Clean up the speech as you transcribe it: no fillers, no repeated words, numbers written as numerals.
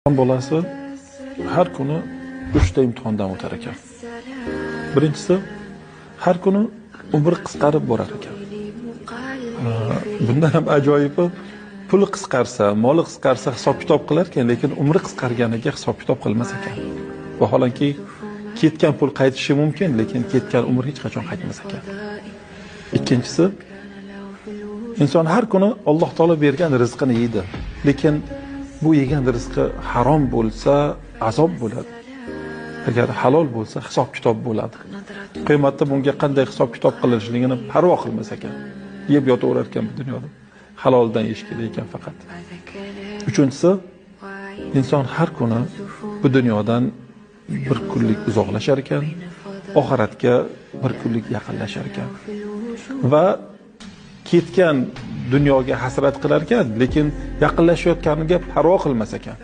Inson bolasi har kuni 3 ta imtihondan o'tar ekan. Birinchisi, har kuni umri qisqarib borar ekan. Bundan ham ajoyibi, puli qisqarsa, moli qisqarsa hisob-kitob qilar ekan, lekin umri qisqarganiga hisob-kitob qilmas ekan. Vaholanki ketgan pul qaytishi mumkin, lekin ketgan umr hech qachon qaytmas ekan. Ikkinchisi, inson har kuni Alloh taolo bergan rizqini yeydi, lekin bu yegan rizqi harom bo'lsa, azob bo'ladi. Agar halol bo'lsa, hisob-kitob bo'ladi. Qiyomatda bunga qanday hisob-kitob qilinishligini parvo qilmas ekan. Yeb yotaverar ekan bu dunyoda. Haloldan yeyish kerak ekan faqat. Uchinchisi, inson har kuni bu dunyodan bir kunlik uzoqlashar ekan, oxiratga bir kunlik yaqinlashar ekan. Va ketgan dunyoga hasrat qilar ekan, lekin yaqinlashayotganiga parvo qilmas ekan.